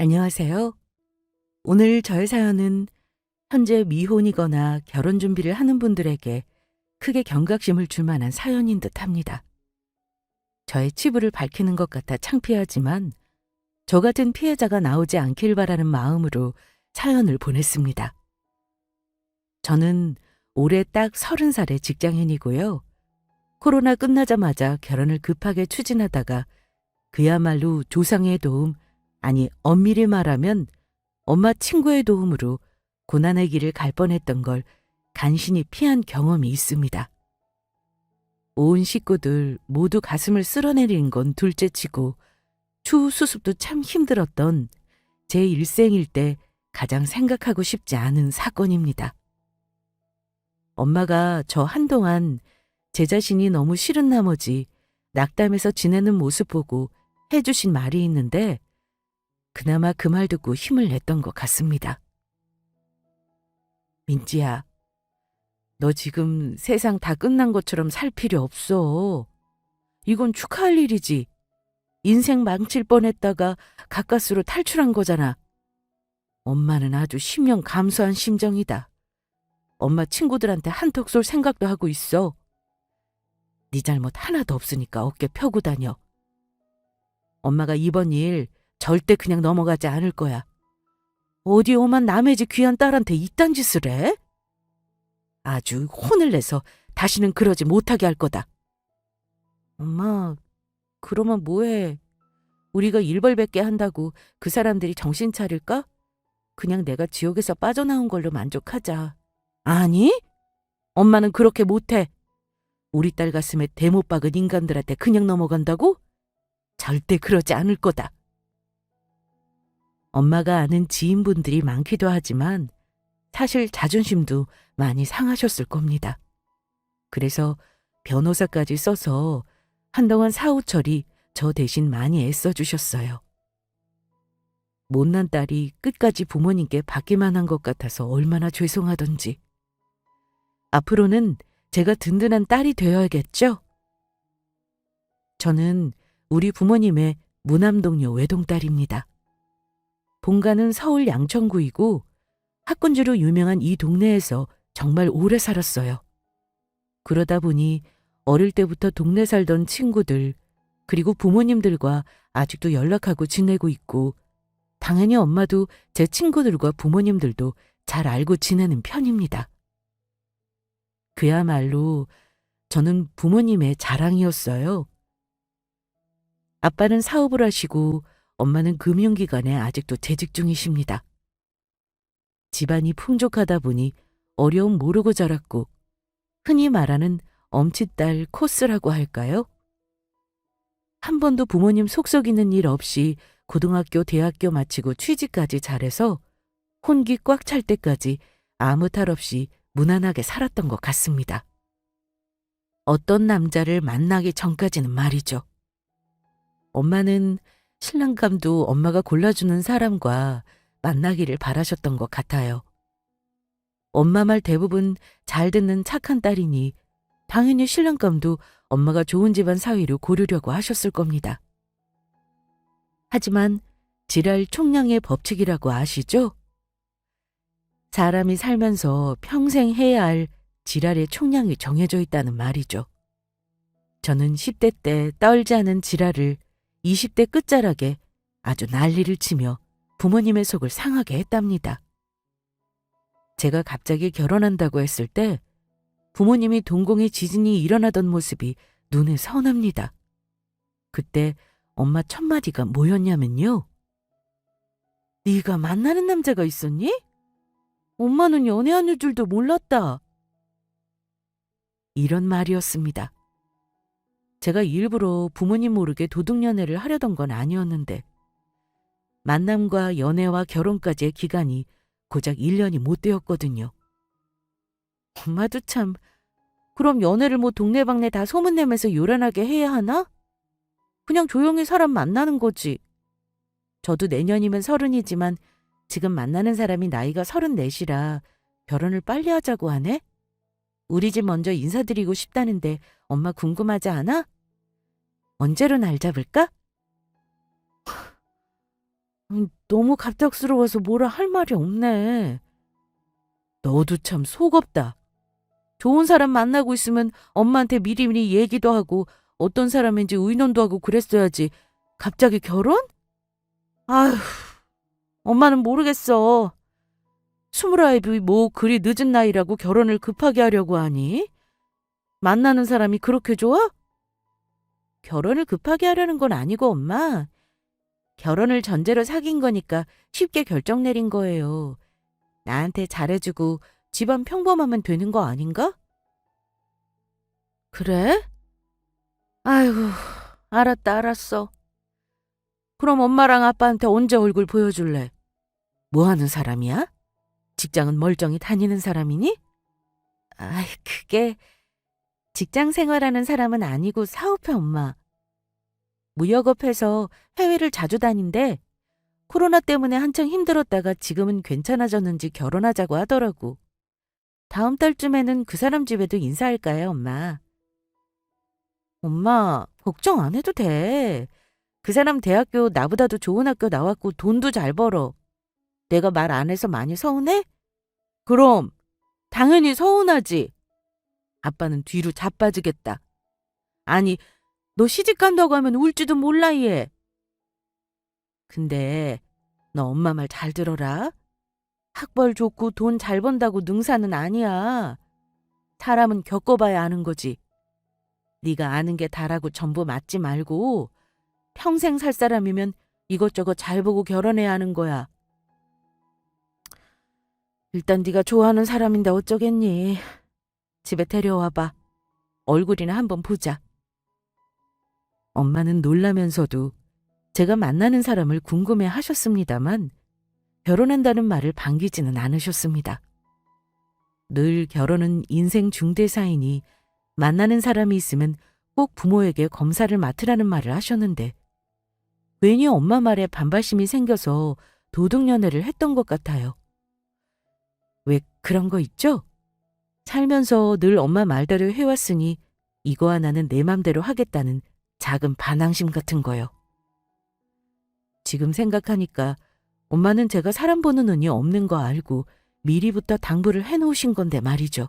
안녕하세요. 오늘 저의 사연은 현재 미혼이거나 결혼 준비를 하는 분들에게 크게 경각심을 줄 만한 사연인 듯 합니다. 저의 치부를 밝히는 것 같아 창피하지만 저 같은 피해자가 나오지 않길 바라는 마음으로 사연을 보냈습니다. 저는 올해 딱 30살의 직장인이고요. 코로나 끝나자마자 결혼을 급하게 추진하다가 그야말로 조상의 도움, 아니 엄밀히 말하면 엄마 친구의 도움으로 고난의 길을 갈 뻔했던 걸 간신히 피한 경험이 있습니다. 온 식구들 모두 가슴을 쓸어내리는 건 둘째치고 추후 수습도 참 힘들었던 제 일생일 때 가장 생각하고 싶지 않은 사건입니다. 엄마가 저 한동안 제 자신이 너무 싫은 나머지 낙담해서 지내는 모습 보고 해주신 말이 있는데 그나마 그 말 듣고 힘을 냈던 것 같습니다. 민지야, 너 지금 세상 다 끝난 것처럼 살 필요 없어. 이건 축하할 일이지. 인생 망칠 뻔했다가 가까스로 탈출한 거잖아. 엄마는 아주 심령 감소한 심정이다. 엄마 친구들한테 한턱 쏠 생각도 하고 있어. 네 잘못 하나도 없으니까 어깨 펴고 다녀. 엄마가 이번 일 절대 그냥 넘어가지 않을 거야. 어디 오만 남의 집 귀한 딸한테 이딴 짓을 해? 아주 혼을 내서 다시는 그러지 못하게 할 거다. 엄마, 그러면 뭐해? 우리가 일벌백계 한다고 그 사람들이 정신 차릴까? 그냥 내가 지옥에서 빠져나온 걸로 만족하자. 아니? 엄마는 그렇게 못해. 우리 딸 가슴에 대못 박은 인간들한테 그냥 넘어간다고? 절대 그러지 않을 거다. 엄마가 아는 지인분들이 많기도 하지만 사실 자존심도 많이 상하셨을 겁니다. 그래서 변호사까지 써서 한동안 사후 처리 저 대신 많이 애써주셨어요. 못난 딸이 끝까지 부모님께 받기만 한 것 같아서 얼마나 죄송하던지. 앞으로는 제가 든든한 딸이 되어야겠죠? 저는 우리 부모님의 무남동녀 외동딸입니다. 본가는 서울 양천구이고 학군지로 유명한 이 동네에서 정말 오래 살았어요. 그러다 보니 어릴 때부터 동네 살던 친구들, 그리고 부모님들과 아직도 연락하고 지내고 있고, 당연히 엄마도 제 친구들과 부모님들도 잘 알고 지내는 편입니다. 그야말로 저는 부모님의 자랑이었어요. 아빠는 사업을 하시고 엄마는 금융기관에 아직도 재직 중이십니다. 집안이 풍족하다 보니 어려움 모르고 자랐고 흔히 말하는 엄치딸 코스라고 할까요? 한 번도 부모님 속썩이는 일 없이 고등학교, 대학교 마치고 취직까지 잘해서 혼기 꽉 찰 때까지 아무 탈 없이 무난하게 살았던 것 같습니다. 어떤 남자를 만나기 전까지는 말이죠. 엄마는 신랑감도 엄마가 골라주는 사람과 만나기를 바라셨던 것 같아요. 엄마 말 대부분 잘 듣는 착한 딸이니 당연히 신랑감도 엄마가 좋은 집안 사위로 고르려고 하셨을 겁니다. 하지만 지랄 총량의 법칙이라고 아시죠? 사람이 살면서 평생 해야 할 지랄의 총량이 정해져 있다는 말이죠. 저는 10대 때 떨지 않은 지랄을 20대 끝자락에 아주 난리를 치며 부모님의 속을 상하게 했답니다. 제가 갑자기 결혼한다고 했을 때 부모님이 동공의 지진이 일어나던 모습이 눈에 선합니다. 그때 엄마 첫 마디가 뭐였냐면요. 네가 만나는 남자가 있었니? 엄마는 연애하는 줄도 몰랐다. 이런 말이었습니다. 제가 일부러 부모님 모르게 도둑연애를 하려던 건 아니었는데 만남과 연애와 결혼까지의 기간이 고작 1년이 못 되었거든요. 엄마도 참, 그럼 연애를 뭐 동네방네 다 소문내면서 요란하게 해야 하나? 그냥 조용히 사람 만나는 거지. 저도 내년이면 30이지만 지금 만나는 사람이 나이가 34이라 결혼을 빨리 하자고 하네? 우리 집 먼저 인사드리고 싶다는데 엄마 궁금하지 않아? 언제로 날 잡을까? 너무 갑작스러워서 뭐라 할 말이 없네. 너도 참 속없다. 좋은 사람 만나고 있으면 엄마한테 미리미리 얘기도 하고 어떤 사람인지 의논도 하고 그랬어야지. 갑자기 결혼? 아휴, 엄마는 모르겠어. 29이 뭐 그리 늦은 나이라고 결혼을 급하게 하려고 하니? 만나는 사람이 그렇게 좋아? 결혼을 급하게 하려는 건 아니고 엄마. 결혼을 전제로 사귄 거니까 쉽게 결정 내린 거예요. 나한테 잘해주고 집안 평범하면 되는 거 아닌가? 그래? 아이고, 알았다, 알았어. 그럼 엄마랑 아빠한테 언제 얼굴 보여줄래? 뭐 하는 사람이야? 직장은 멀쩡히 다니는 사람이니? 아이, 그게 직장 생활하는 사람은 아니고 사업해, 엄마. 무역업해서 해외를 자주 다닌대. 코로나 때문에 한창 힘들었다가 지금은 괜찮아졌는지 결혼하자고 하더라고. 다음 달쯤에는 그 사람 집에도 인사할 거야, 엄마. 엄마, 걱정 안 해도 돼. 그 사람 대학교 나보다도 좋은 학교 나왔고 돈도 잘 벌어. 내가 말 안 해서 많이 서운해? 그럼 당연히 서운하지. 아빠는 뒤로 자빠지겠다. 아니, 너 시집 간다고 하면 울지도 몰라 얘. 근데 너 엄마 말 잘 들어라. 학벌 좋고 돈 잘 번다고 능사는 아니야. 사람은 겪어봐야 아는 거지. 네가 아는 게 다라고 전부 맞지 말고 평생 살 사람이면 이것저것 잘 보고 결혼해야 하는 거야. 일단 네가 좋아하는 사람인데 어쩌겠니. 집에 데려와봐. 얼굴이나 한번 보자. 엄마는 놀라면서도 제가 만나는 사람을 궁금해 하셨습니다만 결혼한다는 말을 반기지는 않으셨습니다. 늘 결혼은 인생 중대사이니 만나는 사람이 있으면 꼭 부모에게 검사를 맡으라는 말을 하셨는데 괜히 엄마 말에 반발심이 생겨서 도둑연애를 했던 것 같아요. 왜 그런 거 있죠? 살면서 늘 엄마 말대로 해왔으니 이거 하나는 내 맘대로 하겠다는 작은 반항심 같은 거요. 지금 생각하니까 엄마는 제가 사람 보는 눈이 없는 거 알고 미리부터 당부를 해놓으신 건데 말이죠.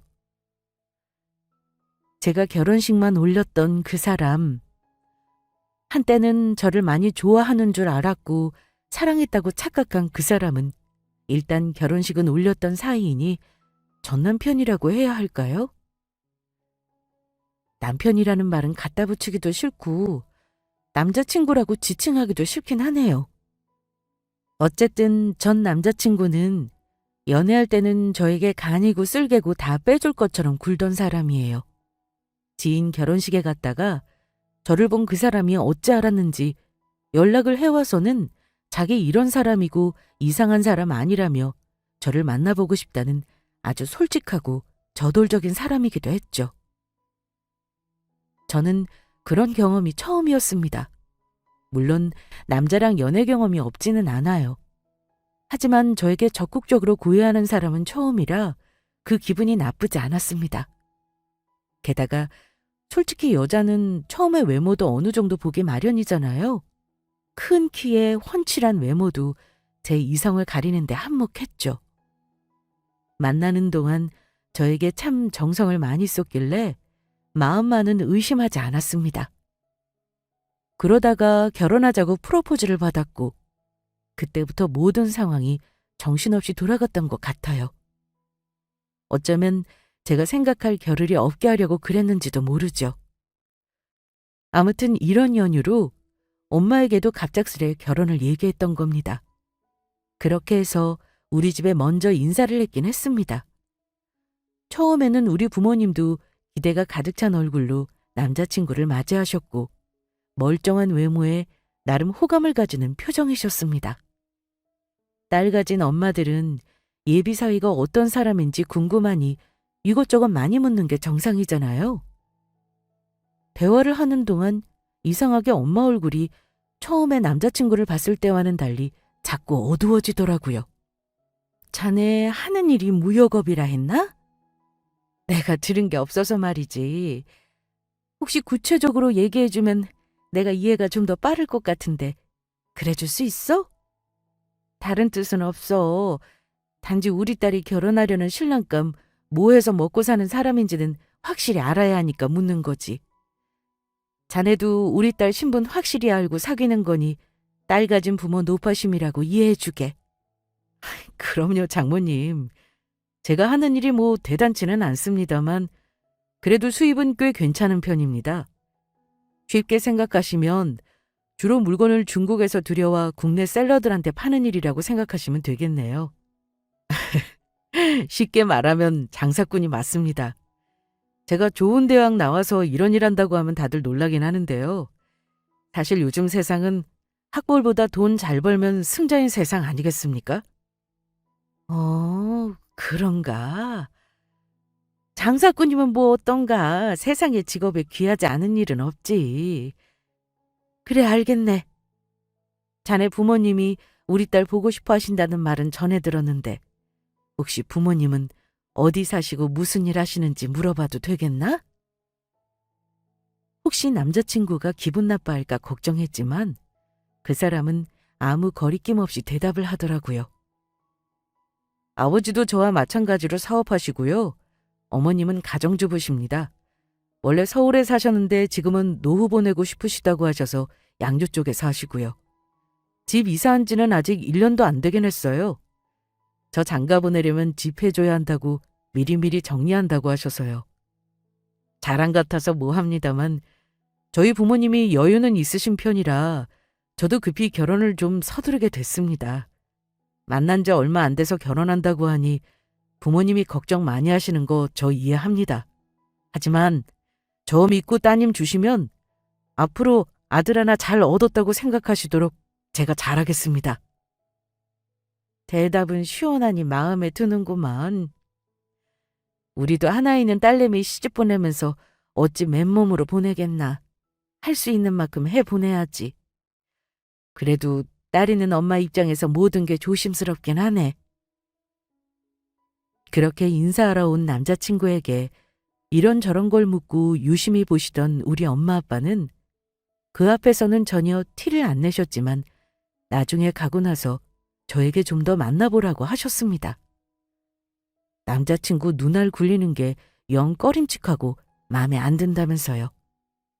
제가 결혼식만 올렸던 그 사람, 한때는 저를 많이 좋아하는 줄 알았고 사랑했다고 착각한 그 사람은 일단 결혼식은 올렸던 사이이니 전 남편이라고 해야 할까요? 남편이라는 말은 갖다 붙이기도 싫고 남자친구라고 지칭하기도 싫긴 하네요. 어쨌든 전 남자친구는 연애할 때는 저에게 간이고 쓸개고 다 빼줄 것처럼 굴던 사람이에요. 지인 결혼식에 갔다가 저를 본 그 사람이 어찌 알았는지 연락을 해와서는 자기 이런 사람이고 이상한 사람 아니라며 저를 만나보고 싶다는 아주 솔직하고 저돌적인 사람이기도 했죠. 저는 그런 경험이 처음이었습니다. 물론 남자랑 연애 경험이 없지는 않아요. 하지만 저에게 적극적으로 구애하는 사람은 처음이라 그 기분이 나쁘지 않았습니다. 게다가 솔직히 여자는 처음에 외모도 어느 정도 보기 마련이잖아요. 큰 키에 훤칠한 외모도 제 이성을 가리는데 한몫했죠. 만나는 동안 저에게 참 정성을 많이 쏟길래 마음만은 의심하지 않았습니다. 그러다가 결혼하자고 프로포즈를 받았고 그때부터 모든 상황이 정신없이 돌아갔던 것 같아요. 어쩌면 제가 생각할 겨를이 없게 하려고 그랬는지도 모르죠. 아무튼 이런 연유로 엄마에게도 갑작스레 결혼을 얘기했던 겁니다. 그렇게 해서 우리 집에 먼저 인사를 했긴 했습니다. 처음에는 우리 부모님도 기대가 가득 찬 얼굴로 남자친구를 맞이하셨고 멀쩡한 외모에 나름 호감을 가지는 표정이셨습니다. 딸 가진 엄마들은 예비 사위가 어떤 사람인지 궁금하니 이것저것 많이 묻는 게 정상이잖아요. 대화를 하는 동안 이상하게 엄마 얼굴이 처음에 남자친구를 봤을 때와는 달리 자꾸 어두워지더라고요. 자네 하는 일이 무역업이라 했나? 내가 들은 게 없어서 말이지. 혹시 구체적으로 얘기해주면 내가 이해가 좀 더 빠를 것 같은데 그래줄 수 있어? 다른 뜻은 없어. 단지 우리 딸이 결혼하려는 신랑감 뭐 해서 먹고 사는 사람인지는 확실히 알아야 하니까 묻는 거지. 자네도 우리 딸 신분 확실히 알고 사귀는 거니 딸 가진 부모 노파심이라고 이해해주게. 그럼요, 장모님. 제가 하는 일이 뭐 대단치는 않습니다만 그래도 수입은 꽤 괜찮은 편입니다. 쉽게 생각하시면 주로 물건을 중국에서 들여와 국내 셀러들한테 파는 일이라고 생각하시면 되겠네요. 쉽게 말하면 장사꾼이 맞습니다. 제가 좋은 대학 나와서 이런 일 한다고 하면 다들 놀라긴 하는데요. 사실 요즘 세상은 학벌보다 돈 잘 벌면 승자인 세상 아니겠습니까? 그런가? 장사꾼이면 뭐 어떤가? 세상에 직업에 귀하지 않은 일은 없지. 그래, 알겠네. 자네 부모님이 우리 딸 보고 싶어 하신다는 말은 전해 들었는데 혹시 부모님은 어디 사시고 무슨 일 하시는지 물어봐도 되겠나? 혹시 남자친구가 기분 나빠할까 걱정했지만 그 사람은 아무 거리낌 없이 대답을 하더라고요. 아버지도 저와 마찬가지로 사업하시고요. 어머님은 가정주부십니다. 원래 서울에 사셨는데 지금은 노후 보내고 싶으시다고 하셔서 양주 쪽에 사시고요. 집 이사한 지는 아직 1년도 안 되긴 했어요. 저 장가 보내려면 집 해줘야 한다고 미리미리 정리한다고 하셔서요. 자랑 같아서 뭐 합니다만 저희 부모님이 여유는 있으신 편이라 저도 급히 결혼을 좀 서두르게 됐습니다. 만난 지 얼마 안 돼서 결혼한다고 하니 부모님이 걱정 많이 하시는 거 저 이해합니다. 하지만 저 믿고 따님 주시면 앞으로 아들 하나 잘 얻었다고 생각하시도록 제가 잘하겠습니다. 대답은 시원하니 마음에 드는구만. 우리도 하나 있는 딸내미 시집 보내면서 어찌 맨몸으로 보내겠나. 할 수 있는 만큼 해보내야지. 그래도 딸 있는 엄마 입장에서 모든 게 조심스럽긴 하네. 그렇게 인사하러 온 남자친구에게 이런저런 걸 묻고 유심히 보시던 우리 엄마 아빠는 그 앞에서는 전혀 티를 안 내셨지만 나중에 가고 나서 저에게 좀 더 만나보라고 하셨습니다. 남자친구 눈알 굴리는 게 영 꺼림칙하고 마음에 안 든다면서요.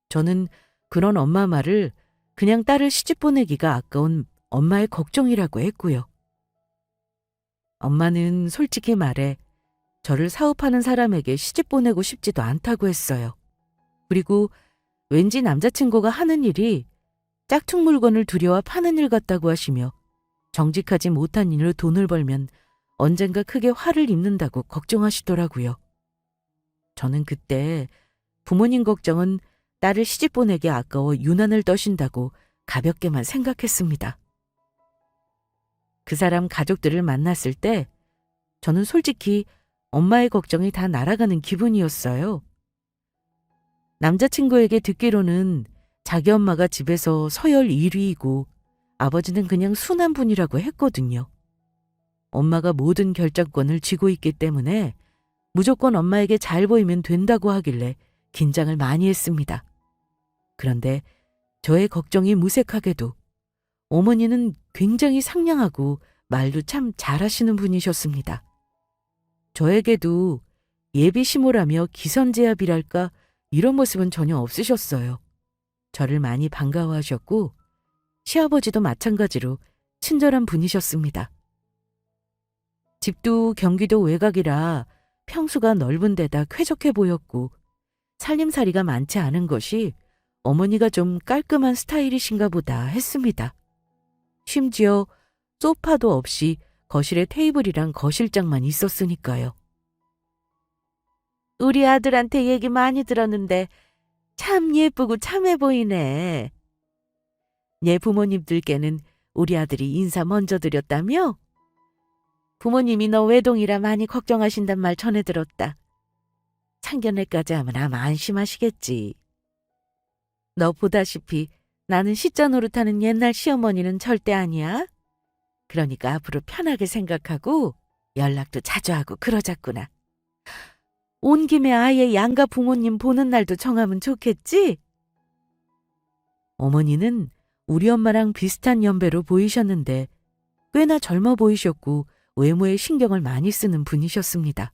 저는 그런 엄마 말을 그냥 딸을 시집 보내기가 아까운 엄마의 걱정이라고 했고요. 엄마는 솔직히 말해 저를 사업하는 사람에게 시집 보내고 싶지도 않다고 했어요. 그리고 왠지 남자친구가 하는 일이 짝퉁 물건을 들여와 파는 일 같다고 하시며 정직하지 못한 일로 돈을 벌면 언젠가 크게 화를 입는다고 걱정하시더라고요. 저는 그때 부모님 걱정은 딸을 시집 보내기 아까워 유난을 떠신다고 가볍게만 생각했습니다. 그 사람 가족들을 만났을 때 저는 솔직히 엄마의 걱정이 다 날아가는 기분이었어요. 남자친구에게 듣기로는 자기 엄마가 집에서 서열 1위이고 아버지는 그냥 순한 분이라고 했거든요. 엄마가 모든 결정권을 쥐고 있기 때문에 무조건 엄마에게 잘 보이면 된다고 하길래 긴장을 많이 했습니다. 그런데 저의 걱정이 무색하게도 어머니는 굉장히 상냥하고 말도 참 잘하시는 분이셨습니다. 저에게도 예비시모라며 기선제압이랄까 이런 모습은 전혀 없으셨어요. 저를 많이 반가워하셨고 시아버지도 마찬가지로 친절한 분이셨습니다. 집도 경기도 외곽이라 평수가 넓은 데다 쾌적해 보였고 살림살이가 많지 않은 것이 어머니가 좀 깔끔한 스타일이신가 보다 했습니다. 심지어 소파도 없이 거실에 테이블이랑 거실장만 있었으니까요. 우리 아들한테 얘기 많이 들었는데 참 예쁘고 참해 보이네. 얘 부모님들께는 우리 아들이 인사 먼저 드렸다며? 부모님이 너 외동이라 많이 걱정하신단 말 전해 들었다. 상견례까지 하면 아마 안심하시겠지. 너 보다시피 나는 시자 노릇하는 옛날 시어머니는 절대 아니야. 그러니까 앞으로 편하게 생각하고 연락도 자주 하고 그러자꾸나. 온 김에 아예 양가 부모님 보는 날도 정하면 좋겠지? 어머니는 우리 엄마랑 비슷한 연배로 보이셨는데 꽤나 젊어 보이셨고 외모에 신경을 많이 쓰는 분이셨습니다.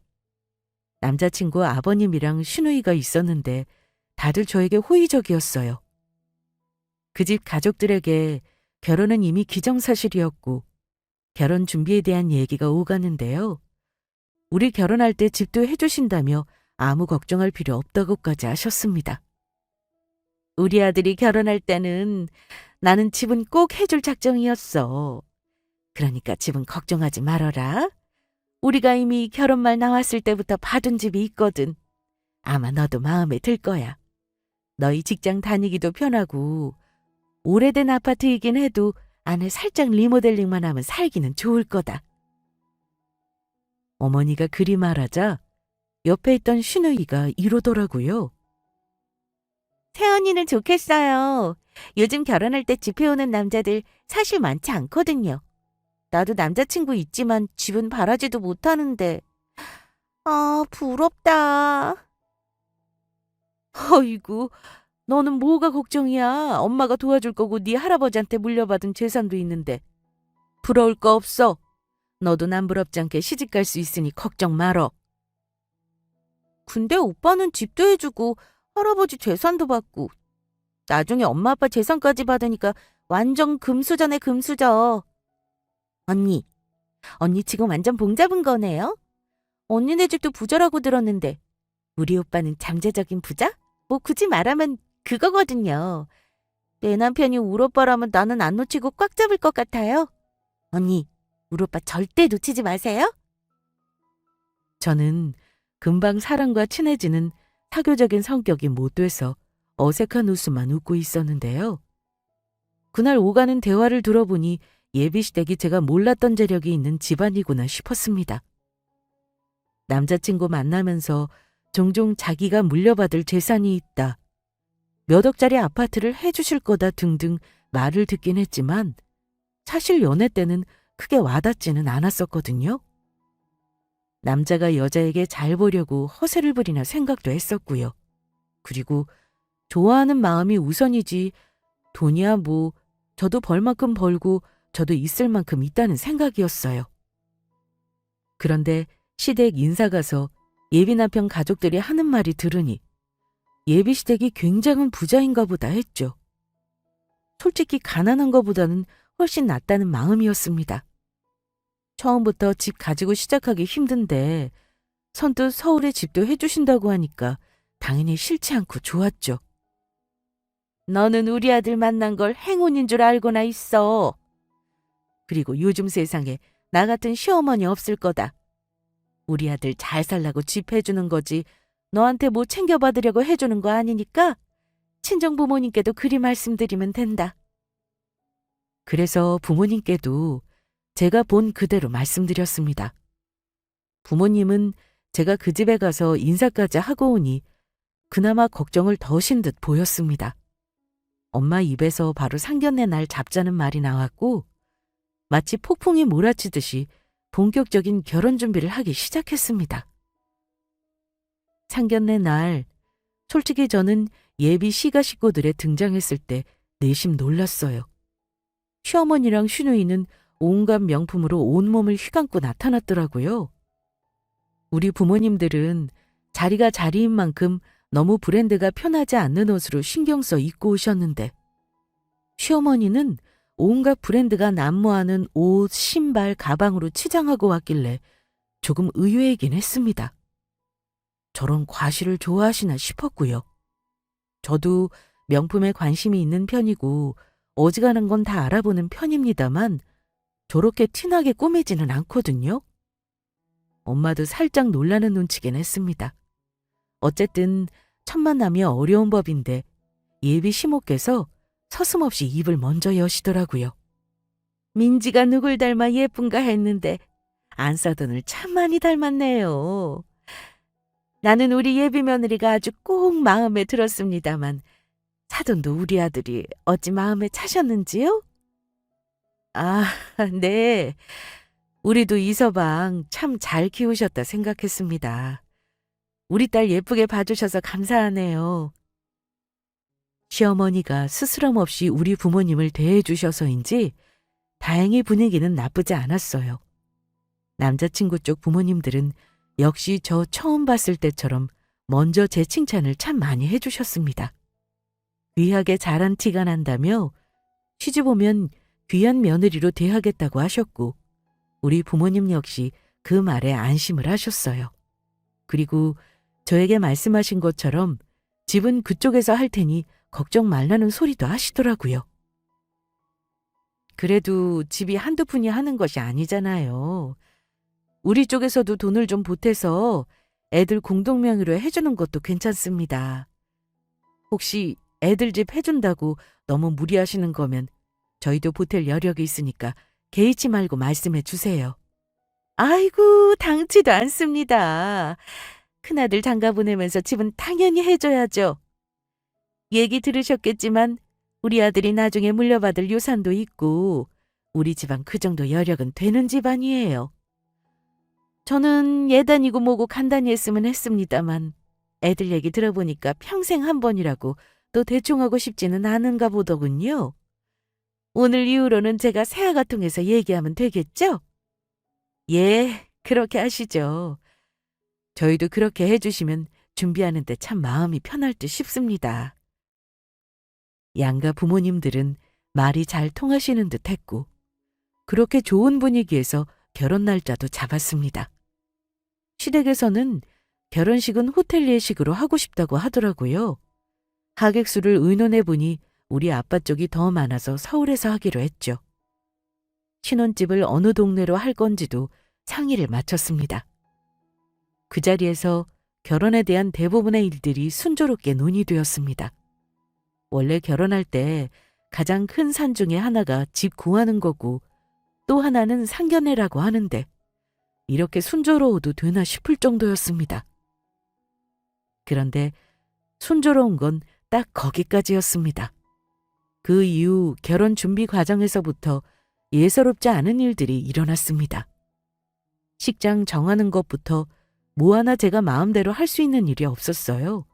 남자친구 아버님이랑 시누이가 있었는데 다들 저에게 호의적이었어요. 그 집 가족들에게 결혼은 이미 기정사실이었고 결혼 준비에 대한 얘기가 오가는데요. 우리 결혼할 때 집도 해주신다며 아무 걱정할 필요 없다고까지 하셨습니다. 우리 아들이 결혼할 때는 나는 집은 꼭 해줄 작정이었어. 그러니까 집은 걱정하지 말어라. 우리가 이미 결혼말 나왔을 때부터 봐둔 집이 있거든. 아마 너도 마음에 들 거야. 너희 직장 다니기도 편하고 오래된 아파트이긴 해도 안에 살짝 리모델링만 하면 살기는 좋을 거다. 어머니가 그리 말하자 옆에 있던 시누이가 이러더라고요. 새언니는 좋겠어요. 요즘 결혼할 때 집 해오는 남자들 사실 많지 않거든요. 나도 남자친구 있지만 집은 바라지도 못하는데. 아, 부럽다. 어이구, 너는 뭐가 걱정이야. 엄마가 도와줄 거고 네 할아버지한테 물려받은 재산도 있는데. 부러울 거 없어. 너도 남부럽지 않게 시집 갈 수 있으니 걱정 말어. 근데 오빠는 집도 해주고 할아버지 재산도 받고 나중에 엄마 아빠 재산까지 받으니까 완전 금수저네 금수저. 언니 지금 완전 봉 잡은 거네요? 언니네 집도 부자라고 들었는데 우리 오빠는 잠재적인 부자? 뭐 굳이 말하면 그거거든요. 내 남편이 우리 오빠라면 나는 안 놓치고 꽉 잡을 것 같아요. 언니, 우리 오빠 절대 놓치지 마세요. 저는 금방 사람과 친해지는 사교적인 성격이 못 돼서 어색한 웃음만 웃고 있었는데요. 그날 오가는 대화를 들어보니 예비시댁이 제가 몰랐던 재력이 있는 집안이구나 싶었습니다. 남자친구 만나면서 종종 자기가 물려받을 재산이 있다, 몇 억짜리 아파트를 해주실 거다 등등 말을 듣긴 했지만 사실 연애 때는 크게 와닿지는 않았었거든요. 남자가 여자에게 잘 보려고 허세를 부리나 생각도 했었고요. 그리고 좋아하는 마음이 우선이지 돈이야 뭐 저도 벌 만큼 벌고 저도 있을 만큼 있다는 생각이었어요. 그런데 시댁 인사 가서 예비 남편 가족들이 하는 말이 들으니 예비 시댁이 굉장한 부자인가 보다 했죠. 솔직히 가난한 것보다는 훨씬 낫다는 마음이었습니다. 처음부터 집 가지고 시작하기 힘든데 선뜻 서울에 집도 해주신다고 하니까 당연히 싫지 않고 좋았죠. 너는 우리 아들 만난 걸 행운인 줄 알고나 있어. 그리고 요즘 세상에 나 같은 시어머니 없을 거다. 우리 아들 잘 살라고 집 해주는 거지 너한테 뭐 챙겨받으려고 해주는 거 아니니까 친정 부모님께도 그리 말씀드리면 된다. 그래서 부모님께도 제가 본 그대로 말씀드렸습니다. 부모님은 제가 그 집에 가서 인사까지 하고 오니 그나마 걱정을 더신 듯 보였습니다. 엄마 입에서 바로 상견례 날 잡자는 말이 나왔고 마치 폭풍이 몰아치듯이 본격적인 결혼 준비를 하기 시작했습니다. 상견례 날 솔직히 저는 예비 시가 식구들에 등장했을 때 내심 놀랐어요. 시어머니랑 시누이는 온갖 명품으로 온몸을 휘감고 나타났더라고요. 우리 부모님들은 자리가 자리인 만큼 너무 브랜드가 편하지 않는 옷으로 신경 써 입고 오셨는데 시어머니는 온갖 브랜드가 난무하는 옷, 신발, 가방으로 치장하고 왔길래 조금 의외이긴 했습니다. 저런 과시를 좋아하시나 싶었고요. 저도 명품에 관심이 있는 편이고 어지간한 건 다 알아보는 편입니다만 저렇게 티나게 꾸미지는 않거든요. 엄마도 살짝 놀라는 눈치긴 했습니다. 어쨌든 첫 만남이 어려운 법인데 예비 시모께서 서슴없이 입을 먼저 여시더라고요. 민지가 누굴 닮아 예쁜가 했는데 안사돈을 참 많이 닮았네요. 나는 우리 예비 며느리가 아주 꼭 마음에 들었습니다만 사돈도 우리 아들이 어찌 마음에 차셨는지요? 아, 네. 우리도 이서방 참 잘 키우셨다 생각했습니다. 우리 딸 예쁘게 봐주셔서 감사하네요. 시어머니가 스스럼 없이 우리 부모님을 대해주셔서인지 다행히 분위기는 나쁘지 않았어요. 남자친구 쪽 부모님들은 역시 저 처음 봤을 때처럼 먼저 제 칭찬을 참 많이 해주셨습니다. 귀하게 자란 티가 난다며 시집 오면 귀한 며느리로 대하겠다고 하셨고, 우리 부모님 역시 그 말에 안심을 하셨어요. 그리고 저에게 말씀하신 것처럼 집은 그쪽에서 할 테니 걱정 말라는 소리도 하시더라고요. 그래도 집이 한두 푼이 하는 것이 아니잖아요. 우리 쪽에서도 돈을 좀 보태서 애들 공동명의로 해주는 것도 괜찮습니다. 혹시 애들 집 해준다고 너무 무리하시는 거면 저희도 보탤 여력이 있으니까 개의치 말고 말씀해 주세요. 아이고, 당치도 않습니다. 큰아들 장가 보내면서 집은 당연히 해줘야죠. 얘기 들으셨겠지만 우리 아들이 나중에 물려받을 유산도 있고 우리 집안 그 정도 여력은 되는 집안이에요. 저는 예단이고 뭐고 간단히 했으면 했습니다만 애들 얘기 들어보니까 평생 한 번이라고 또 대충 하고 싶지는 않은가 보더군요. 오늘 이후로는 제가 새아가 통해서 얘기하면 되겠죠? 예, 그렇게 하시죠. 저희도 그렇게 해주시면 준비하는데 참 마음이 편할 듯 싶습니다. 양가 부모님들은 말이 잘 통하시는 듯 했고, 그렇게 좋은 분위기에서 결혼 날짜도 잡았습니다. 시댁에서는 결혼식은 호텔 예식으로 하고 싶다고 하더라고요. 하객 수를 의논해 보니 우리 아빠 쪽이 더 많아서 서울에서 하기로 했죠. 신혼집을 어느 동네로 할 건지도 상의를 마쳤습니다. 그 자리에서 결혼에 대한 대부분의 일들이 순조롭게 논의되었습니다. 원래 결혼할 때 가장 큰 산 중에 하나가 집 구하는 거고 또 하나는 상견례라고 하는데 이렇게 순조로워도 되나 싶을 정도였습니다. 그런데 순조로운 건 딱 거기까지였습니다. 그 이후 결혼 준비 과정에서부터 예사롭지 않은 일들이 일어났습니다. 식장 정하는 것부터 뭐 하나 제가 마음대로 할 수 있는 일이 없었어요.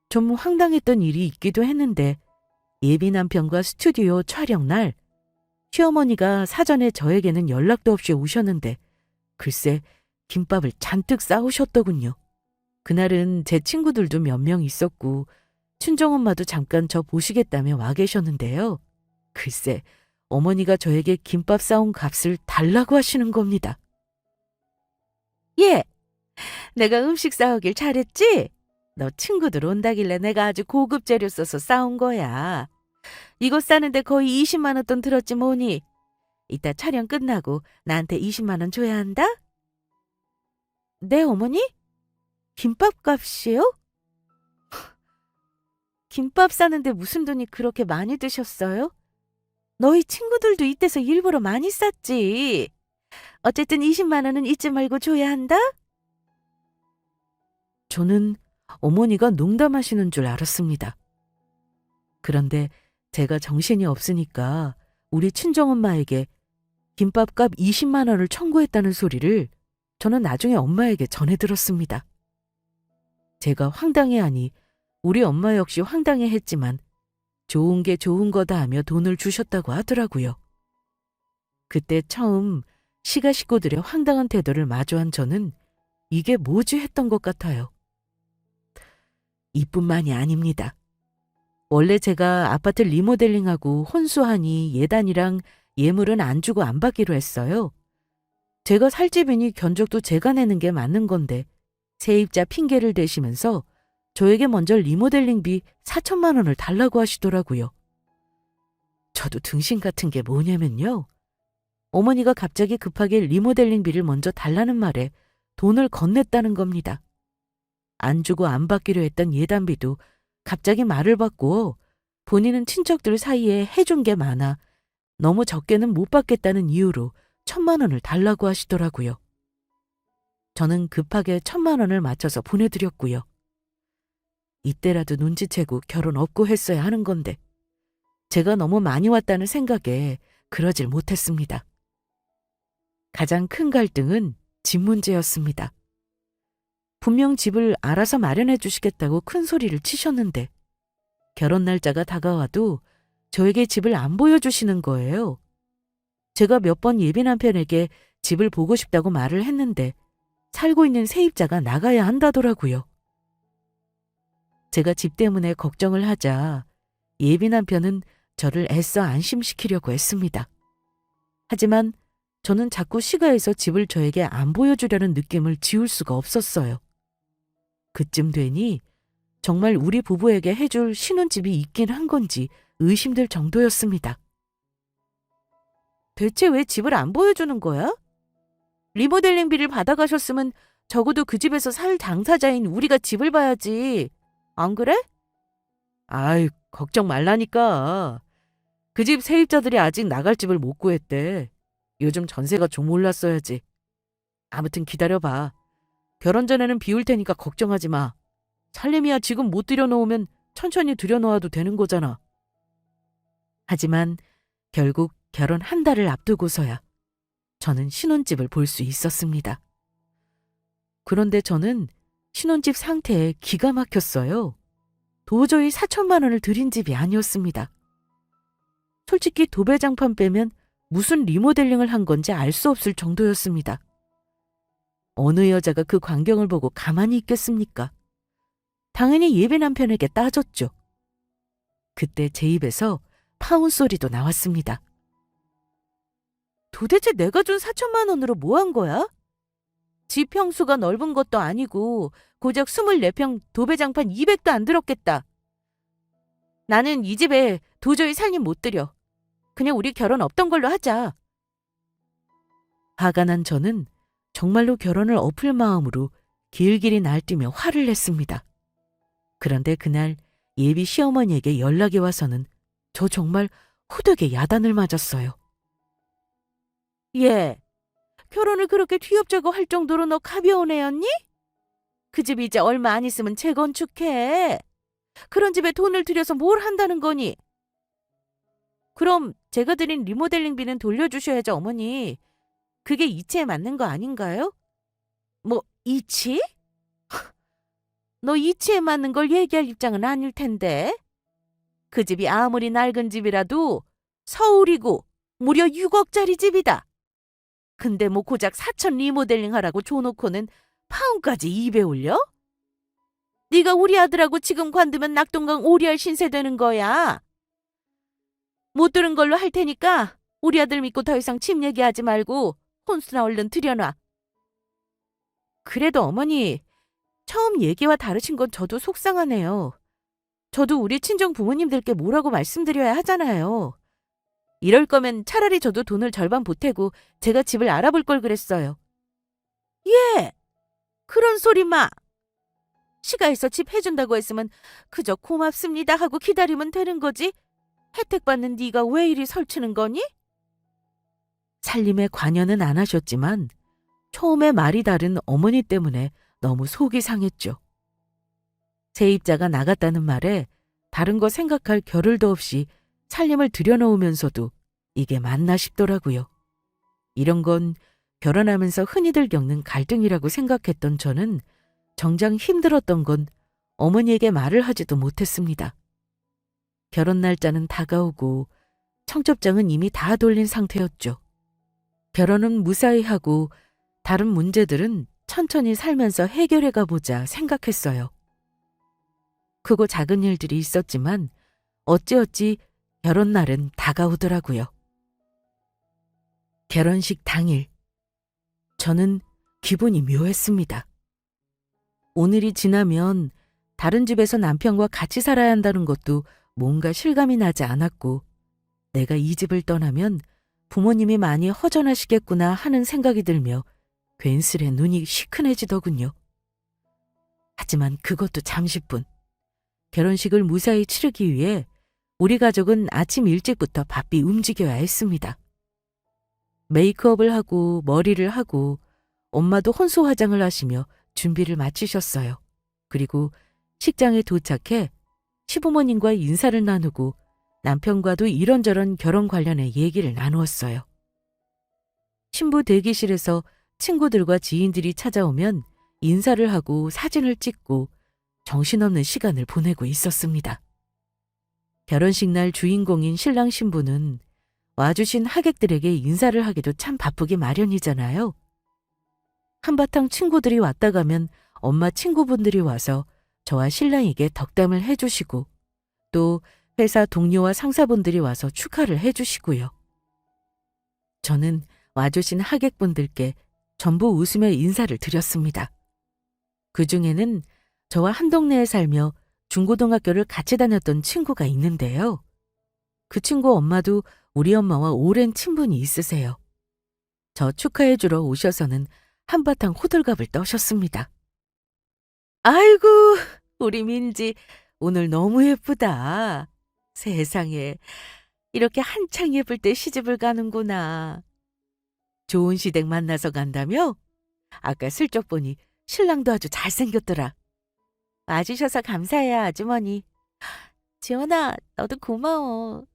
좀 황당했던 일이 있기도 했는데 예비 남편과 스튜디오 촬영 날 시어머니가 사전에 저에게는 연락도 없이 오셨는데 글쎄 김밥을 잔뜩 싸우셨더군요. 그날은 제 친구들도 몇 명 있었고 친정엄마도 잠깐 저 보시겠다며 와 계셨는데요. 글쎄 어머니가 저에게 김밥 싸온 값을 달라고 하시는 겁니다. 예, 내가 음식 싸우길 잘했지? 너 친구들 온다길래 내가 아주 고급 재료 써서 싸운 거야. 이거 싸는데 거의 20만 원 돈 들었지 뭐니. 이따 촬영 끝나고 나한테 20만 원 줘야 한다? 네, 어머니? 김밥 값이요? 김밥 싸는데 무슨 돈이 그렇게 많이 드셨어요? 너희 친구들도 이때서 일부러 많이 쌌지. 어쨌든 20만 원은 잊지 말고 줘야 한다? 저는 어머니가 농담하시는 줄 알았습니다. 그런데 제가 정신이 없으니까 우리 친정엄마에게 김밥값 20만 원을 청구했다는 소리를 저는 나중에 엄마에게 전해 들었습니다. 제가 황당해하니 우리 엄마 역시 황당해했지만 좋은 게 좋은 거다 하며 돈을 주셨다고 하더라고요. 그때 처음 시가 식구들의 황당한 태도를 마주한 저는 이게 뭐지 했던 것 같아요. 이뿐만이 아닙니다. 원래 제가 아파트 리모델링하고 혼수하니 예단이랑 예물은 안 주고 안 받기로 했어요. 제가 살 집이니 견적도 제가 내는 게 맞는 건데 세입자 핑계를 대시면서 저에게 먼저 리모델링비 4천만 원을 달라고 하시더라고요. 저도 등신 같은 게 뭐냐면요. 어머니가 갑자기 급하게 리모델링비를 먼저 달라는 말에 돈을 건넸다는 겁니다. 안 주고 안 받기로 했던 예단비도 갑자기 말을 바꾸어 본인은 친척들 사이에 해준 게 많아 너무 적게는 못 받겠다는 이유로 1,000만 원을 달라고 하시더라고요. 저는 급하게 1,000만 원을 맞춰서 보내드렸고요. 이때라도 눈치채고 결혼 없고 했어야 하는 건데 제가 너무 많이 왔다는 생각에 그러질 못했습니다. 가장 큰 갈등은 집 문제였습니다. 분명 집을 알아서 마련해 주시겠다고 큰 소리를 치셨는데 결혼 날짜가 다가와도 저에게 집을 안 보여주시는 거예요. 제가 몇 번 예비 남편에게 집을 보고 싶다고 말을 했는데 살고 있는 세입자가 나가야 한다더라고요. 제가 집 때문에 걱정을 하자 예비 남편은 저를 애써 안심시키려고 했습니다. 하지만 저는 자꾸 시가에서 집을 저에게 안 보여주려는 느낌을 지울 수가 없었어요. 그쯤 되니 정말 우리 부부에게 해줄 신혼집이 있긴 한 건지 의심될 정도였습니다. 대체 왜 집을 안 보여주는 거야? 리모델링비를 받아가셨으면 적어도 그 집에서 살 당사자인 우리가 집을 봐야지. 안 그래? 아이, 걱정 말라니까. 그 집 세입자들이 아직 나갈 집을 못 구했대. 요즘 전세가 좀 올랐어야지. 아무튼 기다려봐. 결혼 전에는 비울 테니까 걱정하지 마. 살림이야 지금 못 들여놓으면 천천히 들여놓아도 되는 거잖아. 하지만 결국 결혼 한 달을 앞두고서야 저는 신혼집을 볼 수 있었습니다. 그런데 저는 신혼집 상태에 기가 막혔어요. 도저히 4천만 원을 들인 집이 아니었습니다. 솔직히 도배장판 빼면 무슨 리모델링을 한 건지 알 수 없을 정도였습니다. 어느 여자가 그 광경을 보고 가만히 있겠습니까? 당연히 예비 남편에게 따졌죠. 그때 제 입에서 파운 소리도 나왔습니다. 도대체 내가 준 4천만 원으로 뭐 한 거야? 집 평수가 넓은 것도 아니고 고작 24평 도배장판 200도 안 들었겠다. 나는 이 집에 도저히 살림 못 들여. 그냥 우리 결혼 없던 걸로 하자. 화가 난 저는 정말로 결혼을 엎을 마음으로 길길이 날뛰며 화를 냈습니다. 그런데 그날 예비 시어머니에게 연락이 와서는 저 정말 후되게 야단을 맞았어요. 얘, 결혼을 그렇게 뒤엎자고 할 정도로 너 가벼운 애였니? 그 집 이제 얼마 안 있으면 재건축해. 그런 집에 돈을 들여서 뭘 한다는 거니? 그럼 제가 드린 리모델링비는 돌려주셔야죠, 어머니. 그게 이치에 맞는 거 아닌가요? 뭐, 이치? 너 이치에 맞는 걸 얘기할 입장은 아닐 텐데. 그 집이 아무리 낡은 집이라도 서울이고 무려 6억짜리 집이다. 근데 뭐 고작 4천 리모델링 하라고 줘놓고는 파운까지 2배 올려? 네가 우리 아들하고 지금 관두면 낙동강 오리알 신세 되는 거야. 못 들은 걸로 할 테니까 우리 아들 믿고 더 이상 집 얘기하지 말고 혼수나 얼른 들여놔. 그래도 어머니, 처음 얘기와 다르신 건 저도 속상하네요. 저도 우리 친정 부모님들께 뭐라고 말씀드려야 하잖아요. 이럴 거면 차라리 저도 돈을 절반 보태고 제가 집을 알아볼 걸 그랬어요. 예! 그런 소리 마! 시가에서 집 해준다고 했으면 그저 고맙습니다 하고 기다리면 되는 거지. 혜택 받는 네가 왜 이리 설치는 거니? 살림에 관여는 안 하셨지만 처음에 말이 다른 어머니 때문에 너무 속이 상했죠. 세입자가 나갔다는 말에 다른 거 생각할 겨를도 없이 살림을 들여놓으면서도 이게 맞나 싶더라고요. 이런 건 결혼하면서 흔히들 겪는 갈등이라고 생각했던 저는 정작 힘들었던 건 어머니에게 말을 하지도 못했습니다. 결혼 날짜는 다가오고 청첩장은 이미 다 돌린 상태였죠. 결혼은 무사히 하고 다른 문제들은 천천히 살면서 해결해 가보자 생각했어요. 크고 작은 일들이 있었지만 어찌어찌 결혼 날은 다가오더라고요. 결혼식 당일, 저는 기분이 묘했습니다. 오늘이 지나면 다른 집에서 남편과 같이 살아야 한다는 것도 뭔가 실감이 나지 않았고, 내가 이 집을 떠나면 부모님이 많이 허전하시겠구나 하는 생각이 들며 괜스레 눈이 시큰해지더군요. 하지만 그것도 잠시뿐. 결혼식을 무사히 치르기 위해 우리 가족은 아침 일찍부터 바삐 움직여야 했습니다. 메이크업을 하고 머리를 하고 엄마도 혼수 화장을 하시며 준비를 마치셨어요. 그리고 식장에 도착해 시부모님과 인사를 나누고 남편과도 이런저런 결혼 관련해 얘기를 나누었어요. 신부 대기실에서 친구들과 지인들이 찾아오면 인사를 하고 사진을 찍고 정신없는 시간을 보내고 있었습니다. 결혼식 날 주인공인 신랑 신부는 와주신 하객들에게 인사를 하기도 참 바쁘기 마련이잖아요. 한바탕 친구들이 왔다 가면 엄마 친구분들이 와서 저와 신랑에게 덕담을 해주시고 또 회사 동료와 상사분들이 와서 축하를 해주시고요. 저는 와주신 하객분들께 전부 웃으며 인사를 드렸습니다. 그중에는 저와 한 동네에 살며 중고등학교를 같이 다녔던 친구가 있는데요. 그 친구 엄마도 우리 엄마와 오랜 친분이 있으세요. 저 축하해주러 오셔서는 한바탕 호들갑을 떠셨습니다. 아이고, 우리 민지 오늘 너무 예쁘다. 세상에, 이렇게 한창 예쁠 때 시집을 가는구나. 좋은 시댁 만나서 간다며? 아까 슬쩍 보니 신랑도 아주 잘생겼더라. 와주셔서 감사해요, 아주머니. 지원아, 너도 고마워.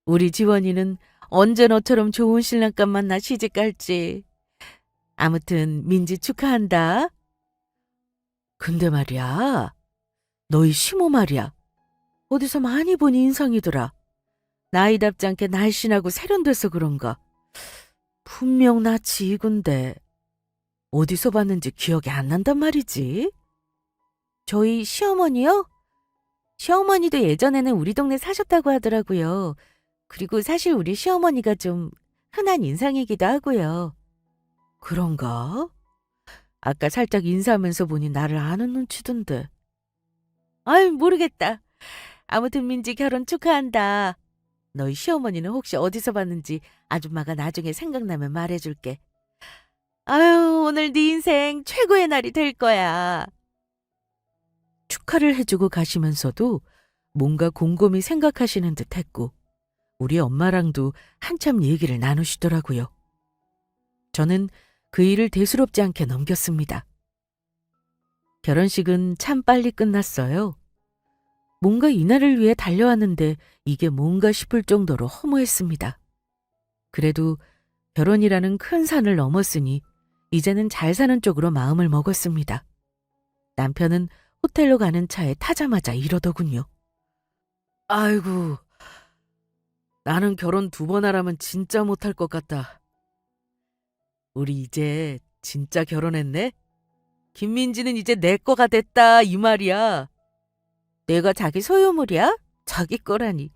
우리 지원이는 언제 너처럼 좋은 신랑감 만나 시집 갈지. 아무튼 민지 축하한다. 근데 말이야, 너희 시모 말이야. 어디서 많이 본 인상이더라. 나이답지 않게 날씬하고 세련돼서 그런가. 분명 낯이 익은데 어디서 봤는지 기억이 안 난단 말이지. 저희 시어머니요? 시어머니도 예전에는 우리 동네 사셨다고 하더라고요. 그리고 사실 우리 시어머니가 좀 흔한 인상이기도 하고요. 그런가? 아까 살짝 인사하면서 보니 나를 아는 눈치던데. 아이, 모르겠다. 아무튼 민지 결혼 축하한다. 너희 시어머니는 혹시 어디서 봤는지 아줌마가 나중에 생각나면 말해줄게. 아유, 오늘 네 인생 최고의 날이 될 거야. 축하를 해주고 가시면서도 뭔가 곰곰이 생각하시는 듯 했고 우리 엄마랑도 한참 얘기를 나누시더라고요. 저는 그 일을 대수롭지 않게 넘겼습니다. 결혼식은 참 빨리 끝났어요. 뭔가 이날을 위해 달려왔는데 이게 뭔가 싶을 정도로 허무했습니다. 그래도 결혼이라는 큰 산을 넘었으니 이제는 잘 사는 쪽으로 마음을 먹었습니다. 남편은 호텔로 가는 차에 타자마자 이러더군요. 아이고, 나는 결혼 2번 하라면 진짜 못할 것 같다. 우리 이제 진짜 결혼했네? 김민지는 이제 내 거가 됐다 이 말이야. 내가 자기 소유물이야? 자기 거라니.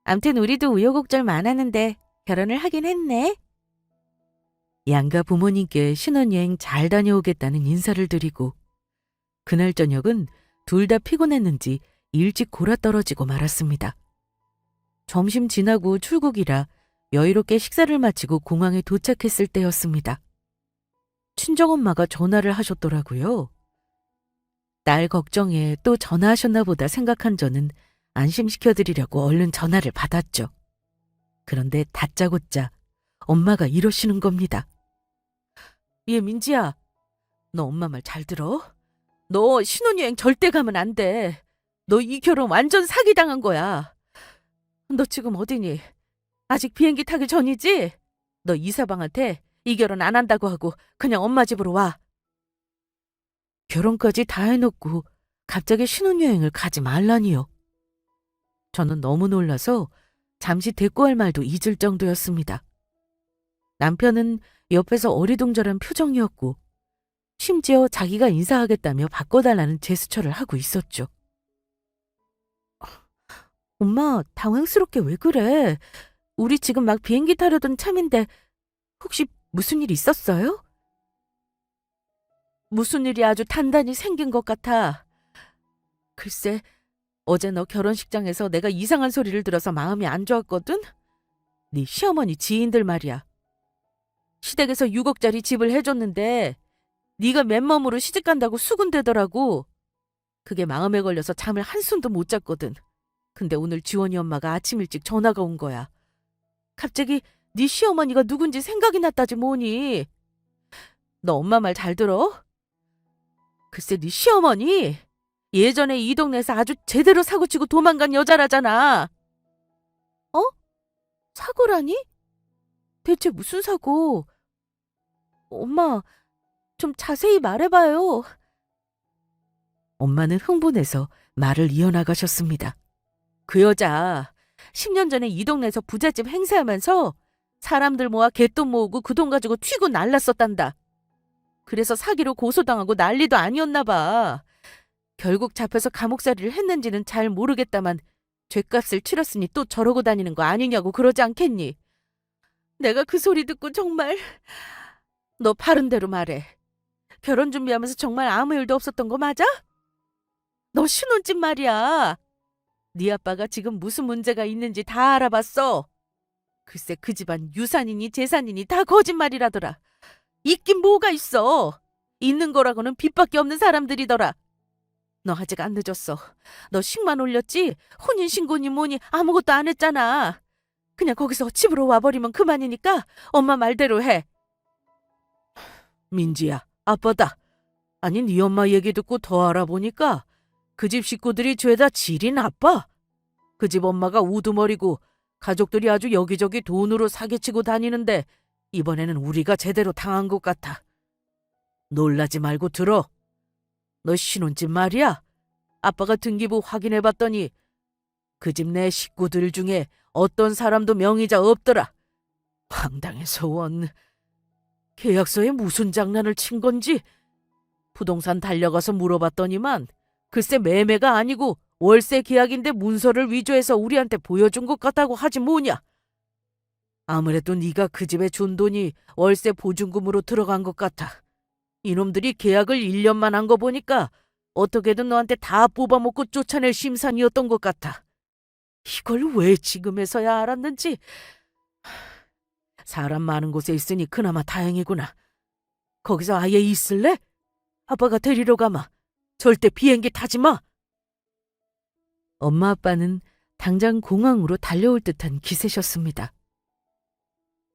암튼 우리도 우여곡절 많았는데 결혼을 하긴 했네. 양가 부모님께 신혼여행 잘 다녀오겠다는 인사를 드리고 그날 저녁은 둘 다 피곤했는지 일찍 골아떨어지고 말았습니다. 점심 지나고 출국이라 여유롭게 식사를 마치고 공항에 도착했을 때였습니다. 친정엄마가 전화를 하셨더라고요. 딸 걱정에 또 전화하셨나 보다 생각한 저는 안심시켜드리려고 얼른 전화를 받았죠. 그런데 다짜고짜 엄마가 이러시는 겁니다. 얘 민지야, 너 엄마 말 잘 들어? 너 신혼여행 절대 가면 안 돼. 너 이 결혼 완전 사기당한 거야. 너 지금 어디니? 아직 비행기 타기 전이지? 너 이사방한테 이 결혼 안 한다고 하고 그냥 엄마 집으로 와. 결혼까지 다 해놓고 갑자기 신혼여행을 가지 말라니요. 저는 너무 놀라서 잠시 대꾸할 말도 잊을 정도였습니다. 남편은 옆에서 어리둥절한 표정이었고 심지어 자기가 인사하겠다며 바꿔달라는 제스처를 하고 있었죠. 엄마, 당황스럽게 왜 그래? 우리 지금 막 비행기 타려던 참인데 혹시 무슨 일 있었어요? 무슨 일이 아주 단단히 생긴 것 같아. 글쎄, 어제 너 결혼식장에서 내가 이상한 소리를 들어서 마음이 안 좋았거든? 네 시어머니 지인들 말이야. 시댁에서 6억짜리 집을 해줬는데 네가 맨몸으로 시집간다고 수군대더라고. 그게 마음에 걸려서 잠을 한숨도 못 잤거든. 근데 오늘 지원이 엄마가 아침 일찍 전화가 온 거야. 갑자기 네 시어머니가 누군지 생각이 났다지 뭐니. 너 엄마 말 잘 들어? 글쎄 네 시어머니 예전에 이 동네에서 아주 제대로 사고치고 도망간 여자라잖아. 어? 사고라니? 대체 무슨 사고? 엄마, 좀 자세히 말해봐요. 엄마는 흥분해서 말을 이어나가셨습니다. 그 여자 10년 전에 이 동네에서 부잣집 행세하면서 사람들 모아 갯돈 모으고 그 돈 가지고 튀고 날랐었단다. 그래서 사기로 고소당하고 난리도 아니었나 봐. 결국 잡혀서 감옥살이를 했는지는 잘 모르겠다만 죗값을 치렀으니 또 저러고 다니는 거 아니냐고 그러지 않겠니? 내가 그 소리 듣고 정말... 너 바른 대로 말해. 결혼 준비하면서 정말 아무 일도 없었던 거 맞아? 너 신혼집 말이야. 네 아빠가 지금 무슨 문제가 있는지 다 알아봤어. 글쎄 그 집안 유산이니 재산이니 다 거짓말이라더라. 있긴 뭐가 있어. 있는 거라고는 빚밖에 없는 사람들이더라. 너 아직 안 늦었어. 너 식만 올렸지? 혼인신고니 뭐니 아무것도 안 했잖아. 그냥 거기서 집으로 와버리면 그만이니까 엄마 말대로 해. 민지야, 아빠다. 아니 네 엄마 얘기 듣고 더 알아보니까 그 집 식구들이 죄다 질이 나빠. 그 집 엄마가 우두머리고 가족들이 아주 여기저기 돈으로 사기치고 다니는데 이번에는 우리가 제대로 당한 것 같아. 놀라지 말고 들어. 너 신혼집 말이야. 아빠가 등기부 확인해봤더니 그 집 내 식구들 중에 어떤 사람도 명의자 없더라. 황당해서 원. 계약서에 무슨 장난을 친 건지 부동산 달려가서 물어봤더니만 글쎄 매매가 아니고 월세 계약인데 문서를 위조해서 우리한테 보여준 것 같다고 하지 뭐냐. 아무래도 네가 그 집에 준 돈이 월세 보증금으로 들어간 것 같아. 이놈들이 계약을 1년만 한 거 보니까 어떻게든 너한테 다 뽑아먹고 쫓아낼 심산이었던 것 같아. 이걸 왜 지금에서야 알았는지. 사람 많은 곳에 있으니 그나마 다행이구나. 거기서 아예 있을래? 아빠가 데리러 가마. 절대 비행기 타지 마. 엄마 아빠는 당장 공항으로 달려올 듯한 기세셨습니다.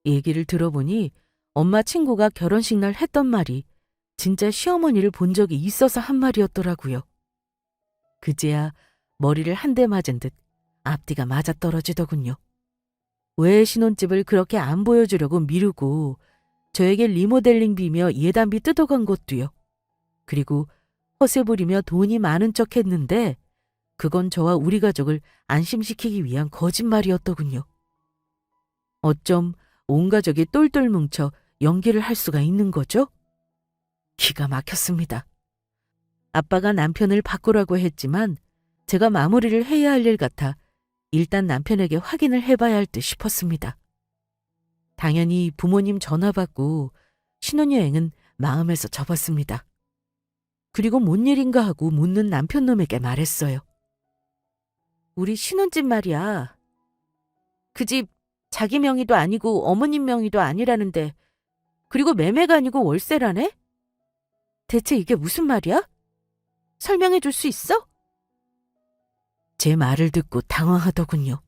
얘기를 들어보니 엄마 친구가 결혼식 날 했던 말이 진짜 시어머니를 본 적이 있어서 한 말이었더라고요. 그제야 머리를 한 대 맞은 듯 앞뒤가 맞아떨어지더군요. 왜 신혼집을 그렇게 안 보여주려고 미루고 저에게 리모델링 비며 예단비 뜯어간 것도요. 그리고 허세 부리며 돈이 많은 척 했는데 그건 저와 우리 가족을 안심시키기 위한 거짓말이었더군요. 어쩜 온 가족이 똘똘 뭉쳐 연기를 할 수가 있는 거죠? 기가 막혔습니다. 아빠가 남편을 바꾸라고 했지만 제가 마무리를 해야 할 일 같아 일단 남편에게 확인을 해봐야 할 듯 싶었습니다. 당연히 부모님 전화 받고 신혼여행은 마음에서 접었습니다. 그리고 뭔 일인가 하고 묻는 남편놈에게 말했어요. 우리 신혼집 말이야. 그 집 자기 명의도 아니고 어머님 명의도 아니라는데 그리고 매매가 아니고 월세라네? 대체 이게 무슨 말이야? 설명해 줄 수 있어? 제 말을 듣고 당황하더군요.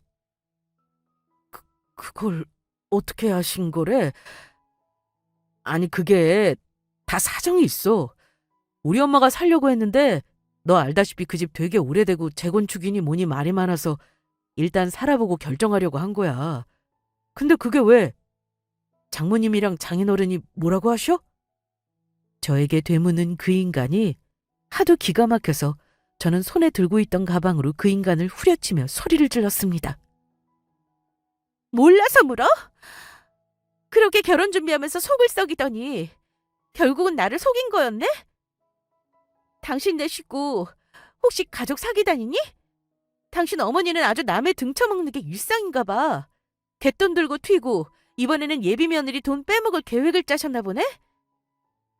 그걸 어떻게 아신 거래? 아니 그게 다 사정이 있어. 우리 엄마가 살려고 했는데 너 알다시피 그 집 되게 오래되고 재건축이니 뭐니 말이 많아서 일단 살아보고 결정하려고 한 거야. 근데 그게 왜? 장모님이랑 장인어른이 뭐라고 하셔? 저에게 되묻는 그 인간이 하도 기가 막혀서 저는 손에 들고 있던 가방으로 그 인간을 후려치며 소리를 질렀습니다. 몰라서 물어? 그렇게 결혼 준비하면서 속을 썩이더니 결국은 나를 속인 거였네? 당신 내 식구 혹시 가족 사기 다니니? 당신 어머니는 아주 남의 등쳐먹는 게 일상인가 봐. 갯돈 들고 튀고 이번에는 예비 며느리 돈 빼먹을 계획을 짜셨나 보네?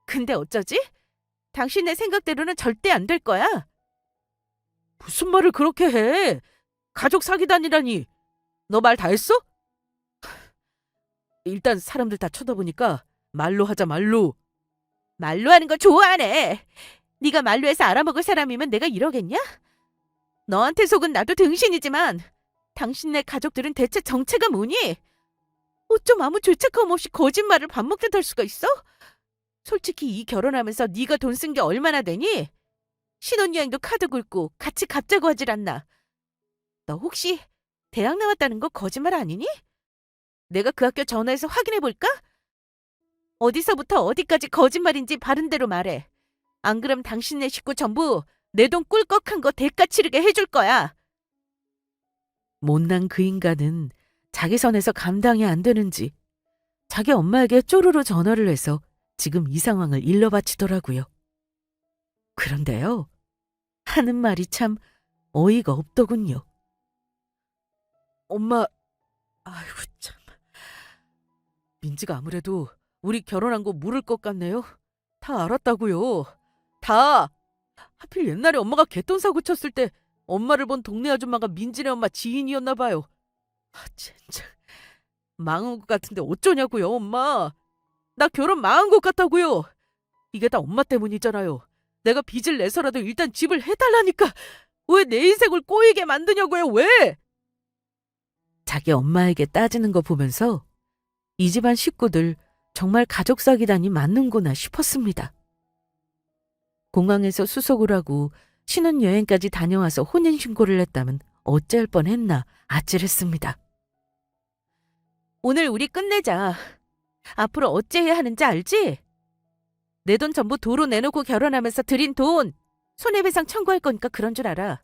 근데 어쩌지? 당신의 생각대로는 절대 안 될 거야. 무슨 말을 그렇게 해? 가족 사기 다니라니. 너 말 다 했어? 일단 사람들 다 쳐다보니까 말로 하자 말로. 말로 하는 거 좋아하네. 네가 말로 해서 알아먹을 사람이면 내가 이러겠냐? 너한테 속은 나도 등신이지만 당신네 가족들은 대체 정체가 뭐니? 어쩜 아무 죄책감 없이 거짓말을 밥 먹듯 할 수가 있어? 솔직히 이 결혼하면서 네가 돈 쓴 게 얼마나 되니? 신혼여행도 카드 긁고 같이 갚자고 하질 않나. 너 혹시 대학 나왔다는 거 거짓말 아니니? 내가 그 학교 전화해서 확인해 볼까? 어디서부터 어디까지 거짓말인지 바른 대로 말해. 안 그럼 당신네 식구 전부 내 돈 꿀꺽한 거 대가 치르게 해줄 거야. 못난 그 인간은 자기 선에서 감당이 안 되는지 자기 엄마에게 쪼르르 전화를 해서 지금 이 상황을 일러 바치더라고요. 그런데요, 하는 말이 참 어이가 없더군요. 엄마, 아이고 참. 민지가 아무래도 우리 결혼한 거 모를 것 같네요. 다 알았다고요. 다. 하필 옛날에 엄마가 개똥 사고 쳤을 때 엄마를 본 동네 아줌마가 민지네 엄마 지인이었나 봐요. 진짜 망한 것 같은데 어쩌냐고요, 엄마. 나 결혼 망한 것 같다고요. 이게 다 엄마 때문이잖아요. 내가 빚을 내서라도 일단 집을 해달라니까 왜 내 인생을 꼬이게 만드냐고요, 왜? 자기 엄마에게 따지는 거 보면서 이 집안 식구들 정말 가족 사기단이 맞는구나 싶었습니다. 공항에서 수속을 하고 신혼여행까지 다녀와서 혼인신고를 했다면 어찌할 뻔했나 아찔했습니다. 오늘 우리 끝내자. 앞으로 어찌해야 하는지 알지? 내 돈 전부 도로 내놓고 결혼하면서 들인 돈 손해배상 청구할 거니까 그런 줄 알아.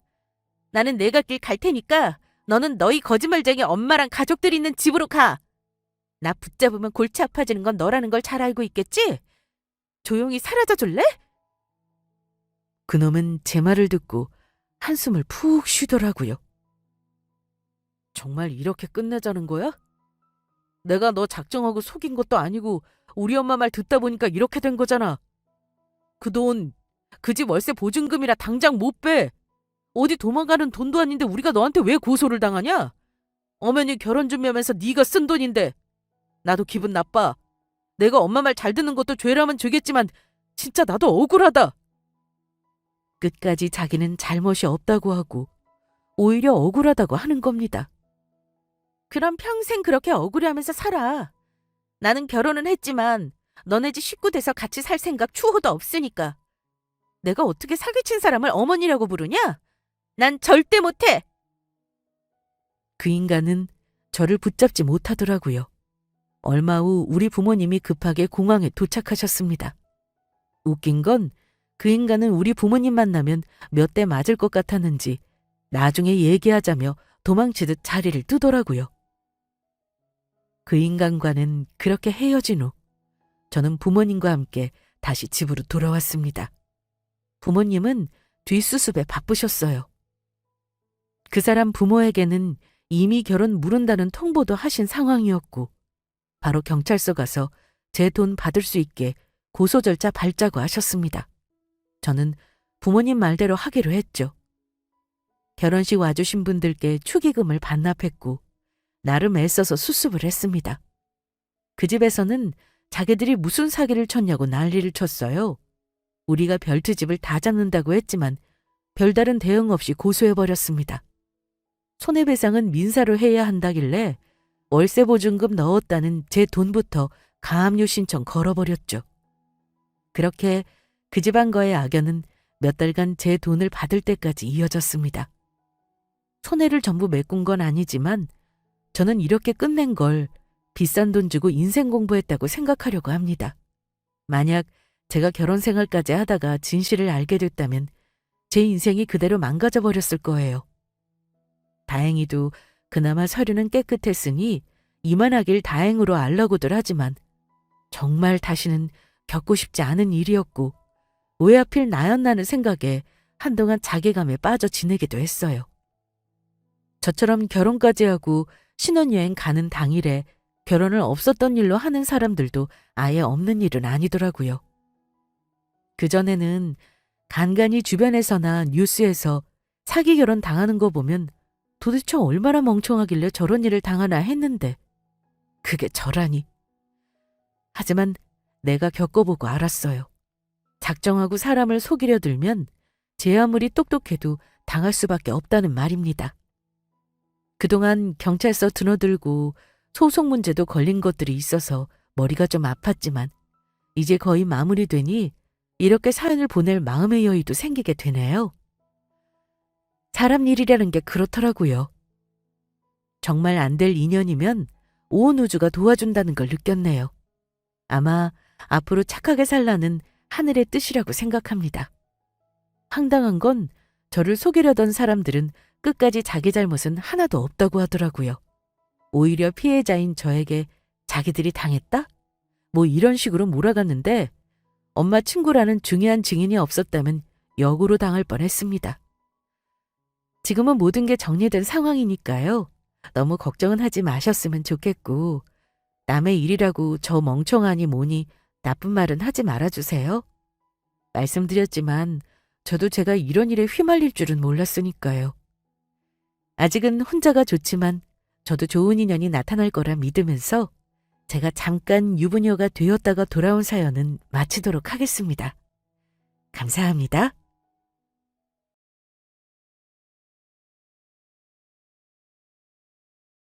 나는 내 갈 길 갈 테니까 너는 너희 거짓말쟁이 엄마랑 가족들 있는 집으로 가. 나 붙잡으면 골치 아파지는 건 너라는 걸 잘 알고 있겠지? 조용히 사라져 줄래? 그놈은 제 말을 듣고 한숨을 푹 쉬더라고요. 정말 이렇게 끝내자는 거야? 내가 너 작정하고 속인 것도 아니고 우리 엄마 말 듣다 보니까 이렇게 된 거잖아. 그 돈, 그 집 월세 보증금이라 당장 못 빼. 어디 도망가는 돈도 아닌데 우리가 너한테 왜 고소를 당하냐? 어머니 결혼 준비하면서 네가 쓴 돈인데. 나도 기분 나빠. 내가 엄마 말 잘 듣는 것도 죄라면 죄겠지만 진짜 나도 억울하다. 끝까지 자기는 잘못이 없다고 하고 오히려 억울하다고 하는 겁니다. 그럼 평생 그렇게 억울해하면서 살아. 나는 결혼은 했지만 너네 집 식구 돼서 같이 살 생각 추호도 없으니까. 내가 어떻게 사기친 사람을 어머니라고 부르냐? 난 절대 못해. 그 인간은 저를 붙잡지 못하더라고요. 얼마 후 우리 부모님이 급하게 공항에 도착하셨습니다. 웃긴 건 그 인간은 우리 부모님 만나면 몇 대 맞을 것 같았는지 나중에 얘기하자며 도망치듯 자리를 뜨더라고요. 그 인간과는 그렇게 헤어진 후 저는 부모님과 함께 다시 집으로 돌아왔습니다. 부모님은 뒷수습에 바쁘셨어요. 그 사람 부모에게는 이미 결혼 무른다는 통보도 하신 상황이었고 바로 경찰서 가서 제 돈 받을 수 있게 고소 절차 밟자고 하셨습니다. 저는 부모님 말대로 하기로 했죠. 결혼식 와주신 분들께 축의금을 반납했고 나름 애써서 수습을 했습니다. 그 집에서는 자기들이 무슨 사기를 쳤냐고 난리를 쳤어요. 우리가 별트집을 다 잡는다고 했지만 별다른 대응 없이 고소해버렸습니다. 손해배상은 민사로 해야 한다길래 월세 보증금 넣었다는 제 돈부터 가압류 신청 걸어버렸죠. 그렇게 그 집안과의 악연은 몇 달간 제 돈을 받을 때까지 이어졌습니다. 손해를 전부 메꾼 건 아니지만 저는 이렇게 끝낸 걸 비싼 돈 주고 인생 공부했다고 생각하려고 합니다. 만약 제가 결혼 생활까지 하다가 진실을 알게 됐다면 제 인생이 그대로 망가져 버렸을 거예요. 다행히도 그나마 서류는 깨끗했으니 이만하길 다행으로 알라고들 하지만 정말 다시는 겪고 싶지 않은 일이었고 왜 하필 나였나는 생각에 한동안 자괴감에 빠져 지내기도 했어요. 저처럼 결혼까지 하고 신혼여행 가는 당일에 결혼을 없었던 일로 하는 사람들도 아예 없는 일은 아니더라고요. 그전에는 간간히 주변에서나 뉴스에서 사기 결혼 당하는 거 보면 도대체 얼마나 멍청하길래 저런 일을 당하나 했는데 그게 저라니. 하지만 내가 겪어보고 알았어요. 작정하고 사람을 속이려 들면 제 아무리 똑똑해도 당할 수밖에 없다는 말입니다. 그동안 경찰서 드나들고 소송 문제도 걸린 것들이 있어서 머리가 좀 아팠지만 이제 거의 마무리되니 이렇게 사연을 보낼 마음의 여유도 생기게 되네요. 사람 일이라는 게 그렇더라고요. 정말 안 될 인연이면 온 우주가 도와준다는 걸 느꼈네요. 아마 앞으로 착하게 살라는 하늘의 뜻이라고 생각합니다. 황당한 건 저를 속이려던 사람들은 끝까지 자기 잘못은 하나도 없다고 하더라고요. 오히려 피해자인 저에게 자기들이 당했다? 뭐 이런 식으로 몰아갔는데 엄마 친구라는 중요한 증인이 없었다면 역으로 당할 뻔했습니다. 지금은 모든 게 정리된 상황이니까요. 너무 걱정은 하지 마셨으면 좋겠고 남의 일이라고 저 멍청하니 뭐니 나쁜 말은 하지 말아주세요. 말씀드렸지만 저도 제가 이런 일에 휘말릴 줄은 몰랐으니까요. 아직은 혼자가 좋지만 저도 좋은 인연이 나타날 거라 믿으면서 제가 잠깐 유부녀가 되었다가 돌아온 사연은 마치도록 하겠습니다. 감사합니다.